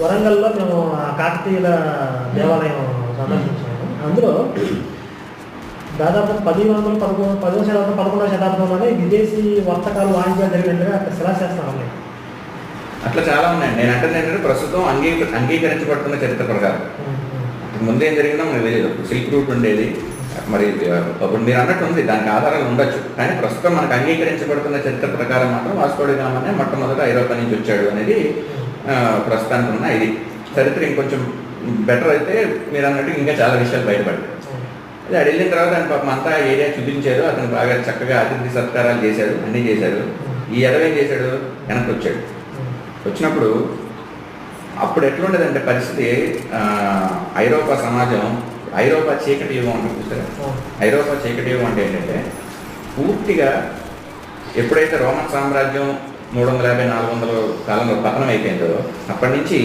వరంగల్లో మేము కాకతీయుల దేవాలయం సందర్శించాము. అందులో దాదాపు 10వ శతాబ్దం 11వ శతాబ్దంలోనే విదేశీ వర్తకాలు వాణిజ్యాలు జరిగినట్టుగా అక్కడ శిలాశాసనాలు ఉన్నాయి. అట్లా చాలా ఉన్నాయండి. నేను అంటే ఏంటంటే ప్రస్తుతం అంగీకరించబడుతున్న చరిత్ర ప్రకారం ముందేం జరిగిందో మనకు తెలియదు. సిల్క్ రూట్ ఉండేది, మరి ఇప్పుడు మీరు అన్నట్టు ఉంది, దానికి ఆధారాలు ఉండొచ్చు. కానీ ప్రస్తుతం మనకు అంగీకరించబడుతున్న చరిత్ర ప్రకారం మాత్రం వాస్కో డి గామానే మొట్టమొదట ఐరోపా నుంచి వచ్చాడు అనేది ప్రస్తుతానికి ఉన్న ఇది. చరిత్ర ఇంకొంచెం బెటర్ అయితే మీరు అన్నట్టు ఇంకా చాలా విషయాలు బయటపడతాయి. అది అడి వెళ్ళిన తర్వాత ఆయన పాపం అంతా ఏరియా చూపించారు. అతను బాగా చక్కగా అతిథి సత్కారాలు చేశాడు, అన్నీ చేశాడు. ఈ ఎదవేం చేశాడు, వెనక్కి వచ్చాడు. వచ్చినప్పుడు అప్పుడు ఎట్లుండేదంటే పరిస్థితి, ఐరోపా సమాజం, ఐరోపా చీకటి యుగం అంటే చూసారా? ఐరోపా చీకటి యుగం అంటే ఏంటంటే పూర్తిగా ఎప్పుడైతే రోమన్ సామ్రాజ్యం 350-400 కాలంలో పతనం అయిపోయిందో అప్పటి నుంచి